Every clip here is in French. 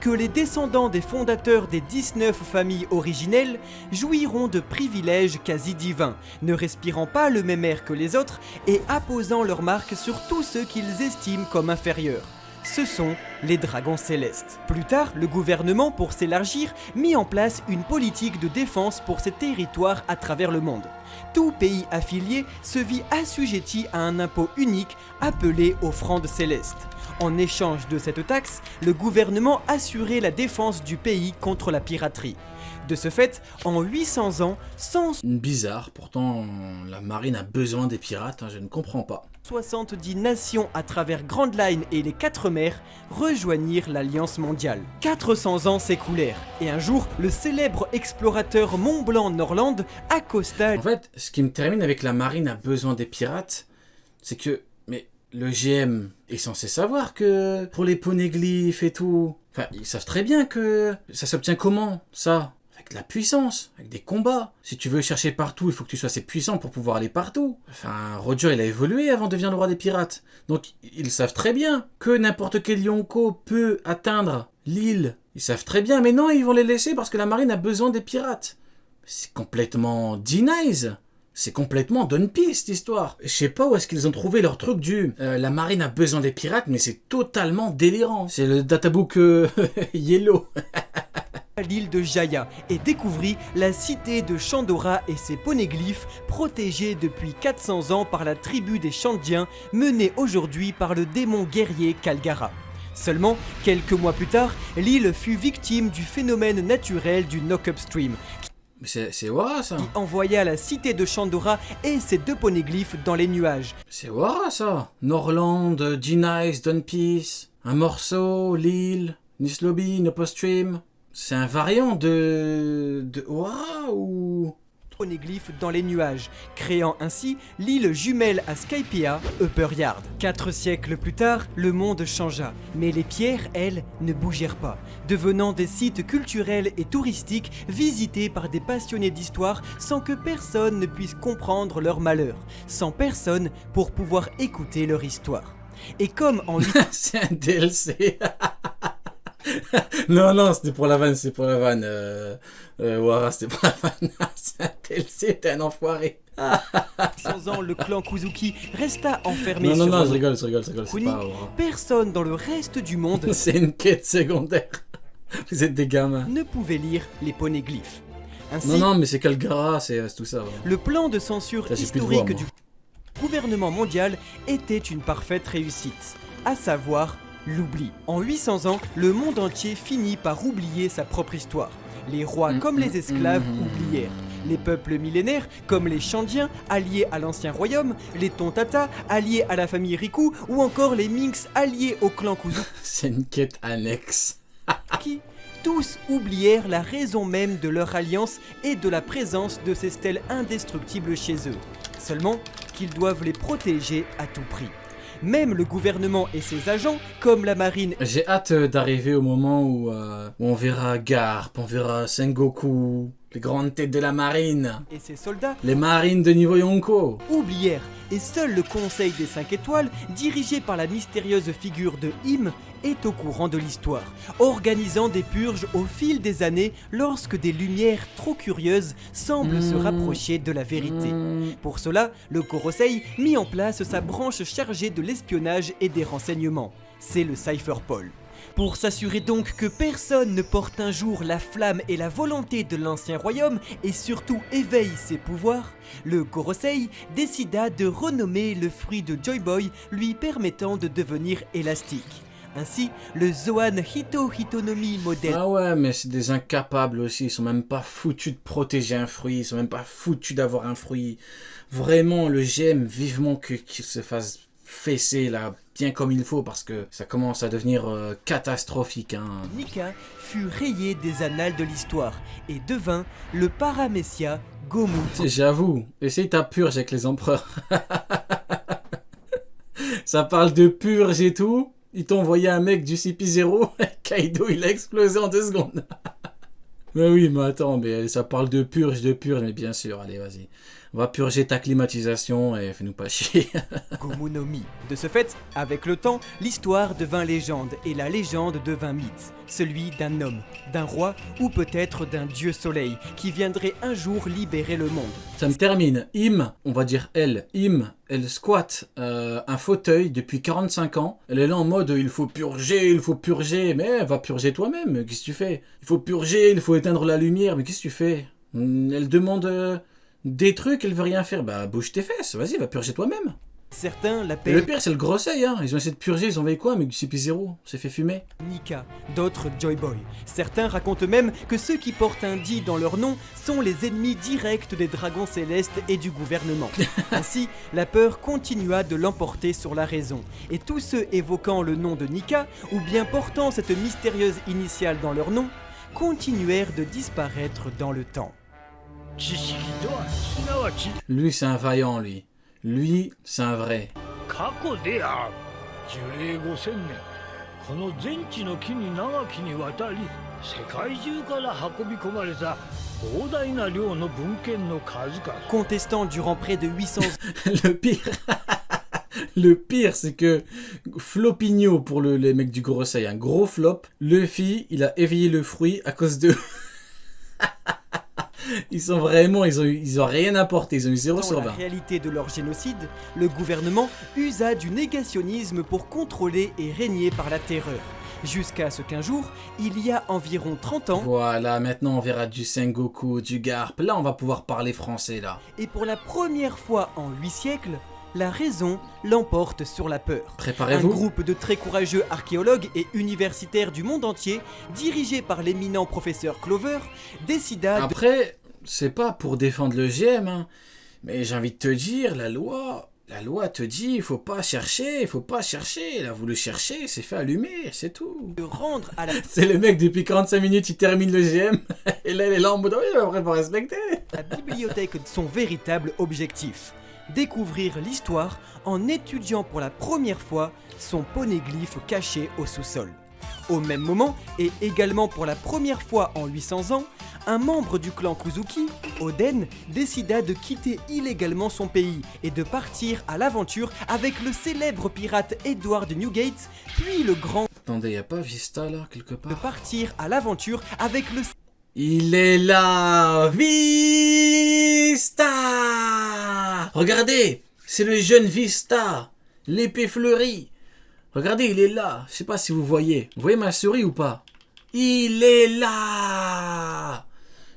que les descendants des fondateurs des 19 familles originelles jouiront de privilèges quasi divins, ne respirant pas le même air que les autres et apposant leur marque sur tous ceux qu'ils estiment comme inférieurs. Ce sont les dragons célestes. Plus tard, le gouvernement, pour s'élargir, mit en place une politique de défense pour ses territoires à travers le monde. Tout pays affilié se vit assujetti à un impôt unique appelé offrande céleste. En échange de cette taxe, le gouvernement assurait la défense du pays contre la piraterie. De ce fait, en 800 ans, 170 pourtant la marine a besoin des pirates, je ne comprends pas. 170 nations à travers Grand Line et les 4 mers rejoignirent l'Alliance mondiale. 400 ans s'écoulèrent, et un jour, le célèbre explorateur Mont-Blanc-Norland accosta... En fait, ce qui me termine avec la marine a besoin des pirates, c'est que... Mais le GM est censé savoir que pour les poneglyphes et tout... Enfin, ils savent très bien que ça s'obtient comment, ça? Avec de la puissance, avec des combats. Si tu veux chercher partout, il faut que tu sois assez puissant pour pouvoir aller partout. Enfin, Roger, il a évolué avant de devenir le roi des pirates. Donc, ils savent très bien que n'importe quel Yonko peut atteindre l'île. Ils savent très bien, mais non, ils vont les laisser parce que la marine a besoin des pirates. C'est complètement D-Nice. C'est complètement One Piece, cette histoire. Je sais pas où est-ce qu'ils ont trouvé leur truc du... la marine a besoin des pirates, mais c'est totalement délirant. C'est le databook Yellow. L'île de Jaya et découvrit la cité de Chandora et ses poneglyphes protégés depuis 400 ans par la tribu des Chandiens menée aujourd'hui par le démon guerrier Kalgara. Seulement, quelques mois plus tard, l'île fut victime du phénomène naturel du knock-up stream Mais c'est Wara, ça. qui envoya la cité de Chandora et ses 2 poneglyphes dans les nuages. C'est Wara, ça. Norland, D-Nice, One Piece, un morceau, l'île, Nislobi, Nopostream. C'est un variant de Wara ou... Poneglyphes dans les nuages, créant ainsi l'île jumelle à Skypiea, Upper Yard. 4 siècles plus tard, le monde changea, mais les pierres, elles, ne bougèrent pas, devenant des sites culturels et touristiques visités par des passionnés d'histoire sans que personne ne puisse comprendre leur malheur, sans personne pour pouvoir écouter leur histoire. Et comme en C'est un DLC. Non, c'était pour la vanne, Wara, c'était pour la vanne. C'est un DLC, t'es un enfoiré. 800 ans, le clan Kuzuki resta enfermé Non, sur je rigole, c'est Kuni. pas Wara. Personne dans le reste du monde C'est une quête secondaire. Vous êtes des gamins. ne pouvait lire les poneglyphes. Ainsi, Non, mais c'est Kalgara, c'est tout ça. le plan de censure Ça, j'ai plus de historique voix, du gouvernement mondial était une parfaite réussite, à savoir l'oubli. En 800 ans, le monde entier finit par oublier sa propre histoire. Les rois comme les esclaves oublièrent. Les peuples millénaires, comme les Chandiens, alliés à l'ancien royaume, les Tontata, alliés à la famille Riku, ou encore les Minx, alliés au clan Kuzuki, C'est une quête annexe. tous oublièrent la raison même de leur alliance et de la présence de ces stèles indestructibles chez eux. Seulement qu'ils doivent les protéger à tout prix. Même le gouvernement et ses agents, comme la marine J'ai hâte d'arriver au moment où on verra Garp, on verra Sengoku, les grandes têtes de la marine, et ses soldats, les marines de niveau Yonko. oublièrent, et seul le Conseil des 5 étoiles, dirigé par la mystérieuse figure de Im, est au courant de l'histoire, organisant des purges au fil des années lorsque des lumières trop curieuses semblent se rapprocher de la vérité. Pour cela, le Korosei mit en place sa branche chargée de l'espionnage et des renseignements. C'est le Cypherpol. Pour s'assurer donc que personne ne porte un jour la flamme et la volonté de l'ancien royaume et surtout éveille ses pouvoirs, le Korosei décida de renommer le fruit de Joy Boy lui permettant de devenir élastique. Ainsi, le Zoan Hito Hitonomi modèle Ah ouais, mais c'est des incapables aussi, ils sont même pas foutus de protéger un fruit, ils sont même pas foutus d'avoir un fruit. Vraiment, le GM vivement qu'il se fasse fesser là, bien comme il faut, parce que ça commence à devenir catastrophique. Nika fut rayé des annales de l'histoire et devint le Paramessia Gomu. J'avoue, essaye ta purge avec les empereurs. Ça parle de purge et tout. Ils t'ont envoyé un mec du CP0, Kaido il a explosé en 2 secondes. Mais oui, mais attends, mais ça parle de purge, mais bien sûr, allez, vas-y. Va purger ta climatisation et fais-nous pas chier. Gomu no Mi. De ce fait, avec le temps, l'histoire devint légende et la légende devint mythe. Celui d'un homme, d'un roi ou peut-être d'un dieu soleil qui viendrait un jour libérer le monde. Ça me termine. On va dire elle. Elle squatte un fauteuil depuis 45 ans. Elle est là en mode il faut purger. Mais va purger toi-même. Qu'est-ce que tu fais? Il faut purger, il faut éteindre la lumière. Mais qu'est-ce que tu fais? Elle demande des trucs, elle veut rien faire. Bah bouge tes fesses, vas-y, va purger toi-même. Certains Et l'appellent le pire, c'est le groseil, hein. Ils ont essayé de purger, ils ont envoyé quoi? Mais du CP0, c'est fait fumer. Nika, d'autres Joy Boy. Certains racontent même que ceux qui portent un D dans leur nom sont les ennemis directs des dragons célestes et du gouvernement. Ainsi, la peur continua de l'emporter sur la raison, et tous ceux évoquant le nom de Nika, ou bien portant cette mystérieuse initiale dans leur nom, continuèrent de disparaître dans le temps. Lui, c'est un vaillant, lui. Lui, c'est un vrai. 過去である樹齢5000年この全地の木に長きにわたり世界中から運び込まれた膨大な量の文献の数々 Contestant durant près de 800 Le pire, c'est que Flopigno, pour les mecs du groseil, un gros flop. Luffy, il a éveillé le fruit à cause de... Ils ont rien apporté, ils ont eu 0 Dans sur la 20. réalité de leur génocide, le gouvernement usa du négationnisme pour contrôler et régner par la terreur. Jusqu'à ce qu'un jour, il y a environ 30 ans, Voilà, maintenant on verra du Sengoku, du Garp. Là, on va pouvoir parler français, là. et pour la première fois en 8 siècles, la raison l'emporte sur la peur. Un Préparez-vous. groupe de très courageux archéologues et universitaires du monde entier, dirigé par l'éminent professeur Clover, décida de... Après, c'est pas pour défendre le GM, hein, mais j'ai envie de te dire, la loi te dit, il faut pas chercher. Elle a voulu chercher, c'est fait allumer, c'est tout. rendre à la C'est le mec, depuis 45 minutes, il termine le GM, et là, il est là en mode, oui, après, faut respecter. bibliothèque son véritable objectif. Découvrir l'histoire en étudiant pour la première fois son poneglyphe caché au sous-sol. Au même moment, et également pour la première fois en 800 ans, un membre du clan Kuzuki, Oden, décida de quitter illégalement son pays et de partir à l'aventure avec le célèbre pirate Edward Newgate, puis le grand... Attendez, y a pas Vista, là, quelque de part? partir à l'aventure avec le Il est là, Vista! Regardez, c'est le jeune Vista, l'épée fleurie. Regardez, il est là. Je sais pas si vous voyez. Vous voyez ma souris ou pas? Il est là!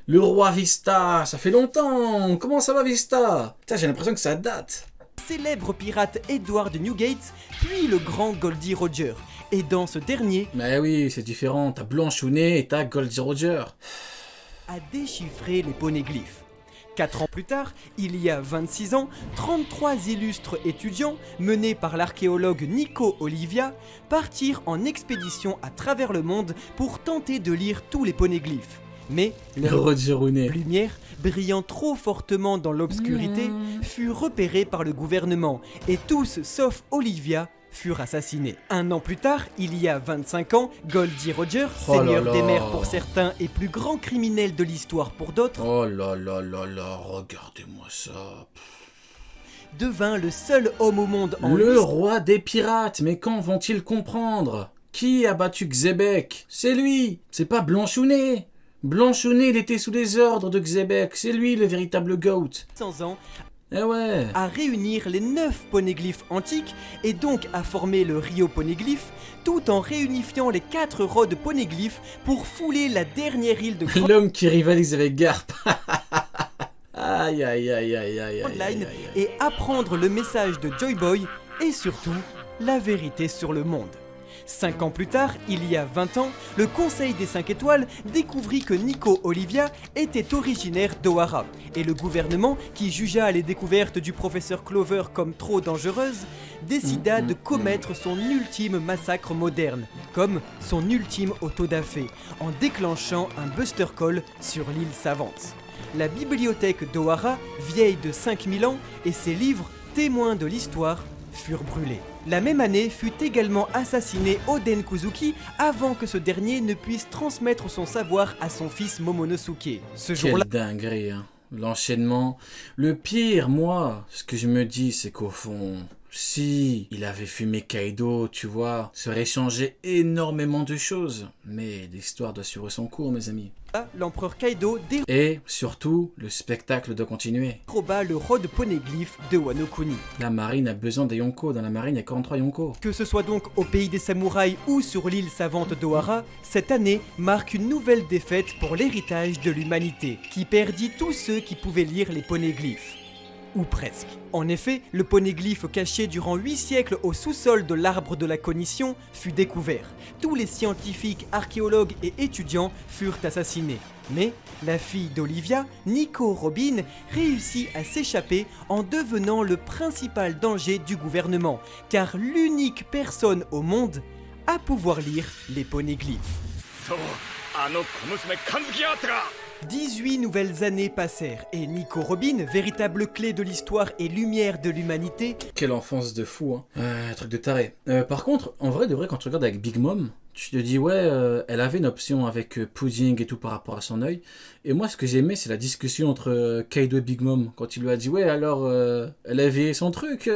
Le roi Vista, ça fait longtemps. Comment ça va, Vista? Putain, j'ai l'impression que ça date. célèbre pirate Edward Newgate, puis le grand Goldie Roger. Et dans ce dernier, Mais oui, c'est différent. T'as Blanchounet et t'as Goldie Roger. a déchiffré les poneglyphes. 4 ans plus tard, il y a 26 ans, 33 illustres étudiants, menés par l'archéologue Nico Olivia, partirent en expédition à travers le monde pour tenter de lire tous les poneglyphes. Mais leur Roger Rooney. lumière, brillant trop fortement dans l'obscurité, fut repérée par le gouvernement, et tous, sauf Olivia, furent assassinés. Un an plus tard, il y a 25 ans, Goldie Roger, Oh là seigneur là. des mers pour certains et plus grand criminel de l'histoire pour d'autres, Oh là là là là, regardez-moi ça. devint le seul homme au monde en Le lui roi des pirates, mais quand vont-ils comprendre? Qui a battu Xebec? C'est lui, c'est pas Blanchounet. Blanchounet, il était sous les ordres de Xebec, c'est lui le véritable GOAT. 100 ans Eh ouais. à réunir les 9 poneglyphes antiques et donc à former le Rio Poneglyph, tout en réunifiant les 4 Rhodes Poneglyphes pour fouler la dernière île de L'homme qui rivalise avec Garp. Aïe aïe aïe aïe aïe aïe Grand aïe Line aïe. et apprendre le message de Joy Boy et surtout la vérité sur le monde. 5 ans plus tard, il y a 20 ans, le Conseil des 5 étoiles découvrit que Nico Olivia était originaire d'Ohara et le gouvernement, qui jugea les découvertes du professeur Clover comme trop dangereuses, décida de commettre son ultime massacre moderne, comme son ultime autodafé, en déclenchant un Buster Call sur l'île savante. La bibliothèque d'Ohara, vieille de 5000 ans, et ses livres, témoins de l'histoire, furent brûlés. La même année fut également assassiné Oden Kuzuki avant que ce dernier ne puisse transmettre son savoir à son fils Momonosuke. Ce jour-là, Quelle dinguerie, hein. l'enchaînement. Le pire, moi, ce que je me dis, c'est qu'au fond, si il avait fumé Kaido, tu vois, ça aurait changé énormément de choses. Mais l'histoire doit suivre son cours, mes amis. L'empereur Kaido Et surtout, le spectacle doit continuer. déroba le Rod Poneglyph de Wano Kuni. La marine a besoin des Yonko. Dans la marine, il y a 43 Yonko. Que ce soit donc au pays des samouraïs ou sur l'île savante d'Ohara, cette année marque une nouvelle défaite pour l'héritage de l'humanité, qui perdit tous ceux qui pouvaient lire les poneglyphes. Ou presque. En effet, le poneglyphe caché durant 8 siècles au sous-sol de l'arbre de la cognition fut découvert. Tous les scientifiques, archéologues et étudiants furent assassinés. Mais la fille d'Olivia, Nico Robin, réussit à s'échapper en devenant le principal danger du gouvernement, car l'unique personne au monde à pouvoir lire les poneglyphes. 18 nouvelles années passèrent et Nico Robin, véritable clé de l'histoire et lumière de l'humanité, Quelle enfance de fou, hein. Truc de taré. Par contre, en vrai, de vrai, quand tu regardes avec Big Mom, tu te dis, ouais, elle avait une option avec Pudding et tout par rapport à son œil. Et moi, ce que j'ai aimé, c'est la discussion entre Kaido et Big Mom. Quand il lui a dit, ouais, alors, elle avait son truc.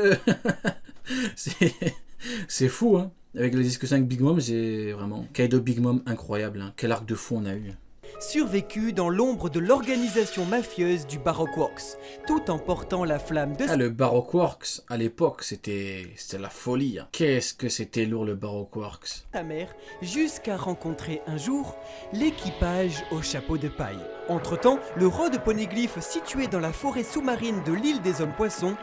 C'est fou, hein. Avec la discussion avec Big Mom, j'ai vraiment... Kaido Big Mom, incroyable, hein. Quel arc de fou on a eu. survécu dans l'ombre de l'organisation mafieuse du Baroque Works, tout en portant la flamme de Le Baroque Works, à l'époque, c'était la folie, hein. Qu'est-ce que c'était lourd, le Baroque Works. sa mère, jusqu'à rencontrer un jour l'équipage au chapeau de paille. Entre-temps, le Rod Poneglyph situé dans la forêt sous-marine de l'île des Hommes-Poissons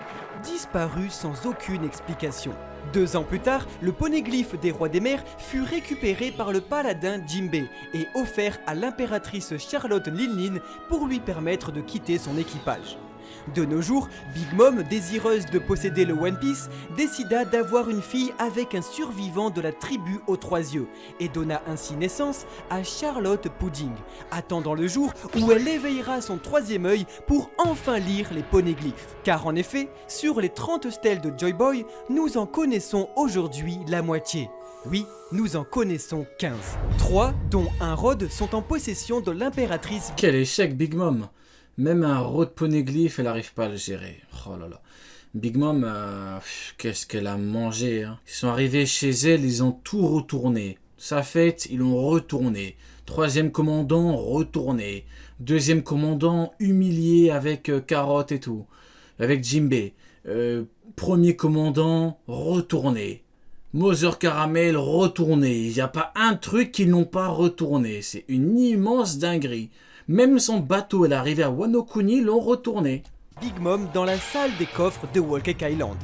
disparut sans aucune explication. 2 ans plus tard, le poneglyphe des rois des mers fut récupéré par le paladin Jinbei et offert à l'impératrice Charlotte Linlin pour lui permettre de quitter son équipage. De nos jours, Big Mom, désireuse de posséder le One Piece, décida d'avoir une fille avec un survivant de la tribu aux 3 yeux et donna ainsi naissance à Charlotte Pudding, attendant le jour où elle éveillera son 3e œil pour enfin lire les poneglyphes. Car en effet, sur les 30 stèles de Joy Boy, nous en connaissons aujourd'hui la moitié. Oui, nous en connaissons 15. 3, dont un Rod, sont en possession de l'impératrice. Quel échec, Big Mom. Même un Rod Poneglyph, elle n'arrive pas à le gérer. Oh là là. Big Mom, qu'est-ce qu'elle a mangé, hein. Ils sont arrivés chez elle, ils ont tout retourné. Sa fête, ils l'ont retourné. 3e commandant, retourné. 2e commandant, humilié avec Carotte et tout. Avec Jinbei. 1er commandant, retourné. Mother Caramel, retourné. Il n'y a pas un truc qu'ils n'ont pas retourné. C'est une immense dinguerie. Même son bateau, elle est arrivée à Wano Kuni, l'ont retourné. Big Mom dans la salle des coffres de Whole Cake Island.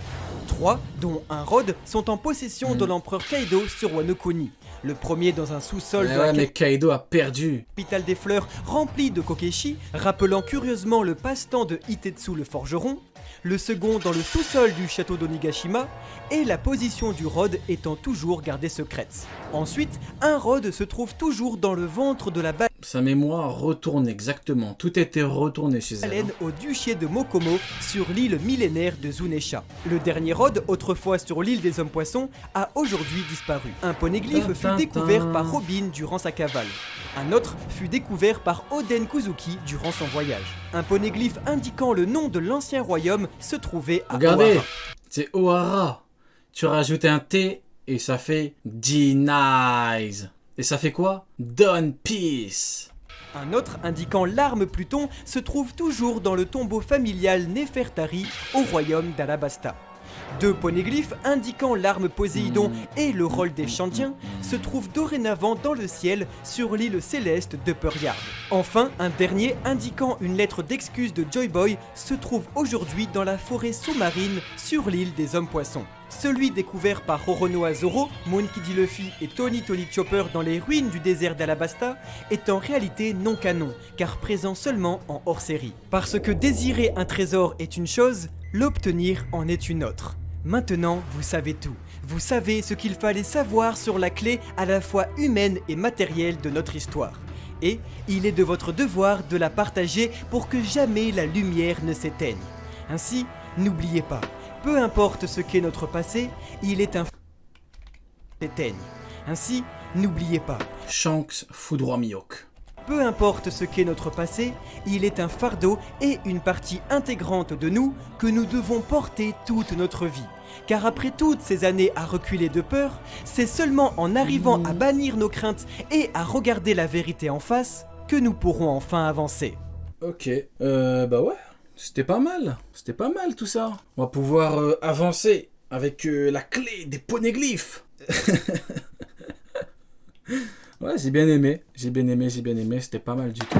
3, dont un Rod, sont en possession de l'empereur Kaido sur Wano Kuni. Le premier dans un sous-sol de la Mais Kaido a perdu. capitale des fleurs remplie de kokeshi, rappelant curieusement le passe-temps de Hitetsu le forgeron. Le second dans le sous-sol du château d'Onigashima, et la position du Rod étant toujours gardée secrète. Ensuite, un Rod se trouve toujours dans le ventre de la Sa mémoire retourne exactement. Tout était retourné chez elle. baleine au duché de Mokomo sur l'île millénaire de Zunesha. Le dernier Rod, autrefois sur l'île des Hommes-Poissons, a aujourd'hui disparu. Un poneglyphe fut découvert par Robin durant sa cavale. Un autre fut découvert par Oden Kuzuki durant son voyage. Un poneglyphe indiquant le nom de l'ancien royaume se trouvait à Regardez, Ohara. c'est Ohara. Tu rajoutes un T et ça fait Denies. Et ça fait quoi? Don Peace. Un autre indiquant l'arme Pluton se trouve toujours dans le tombeau familial Nefertari au royaume d'Alabasta. 2 poneglyphes indiquant l'arme Poséidon et le rôle des Chandiens se trouvent dorénavant dans le ciel sur l'île céleste de Peryard. Enfin, un dernier indiquant une lettre d'excuse de Joy Boy se trouve aujourd'hui dans la forêt sous-marine sur l'île des Hommes-Poissons. Celui découvert par Oronoa Zoro, Monkey D. Luffy et Tony Chopper dans les ruines du désert d'Alabasta est en réalité non canon, car présent seulement en hors-série. Parce que désirer un trésor est une chose, l'obtenir en est une autre. Maintenant, vous savez tout. Vous savez ce qu'il fallait savoir sur la clé à la fois humaine et matérielle de notre histoire. Et il est de votre devoir de la partager pour que jamais la lumière ne s'éteigne. Ainsi, n'oubliez pas, peu importe ce qu'est notre passé, il est un s'éteigne. Ainsi, n'oubliez pas. Shanks foudroie Mihawk. Peu importe ce qu'est notre passé, il est un fardeau et une partie intégrante de nous que nous devons porter toute notre vie. Car après toutes ces années à reculer de peur, c'est seulement en arrivant à bannir nos craintes et à regarder la vérité en face que nous pourrons enfin avancer. Ok, bah ouais, c'était pas mal tout ça. On va pouvoir avancer avec la clé des poneglyphes. Ouais, j'ai bien aimé, c'était pas mal du tout.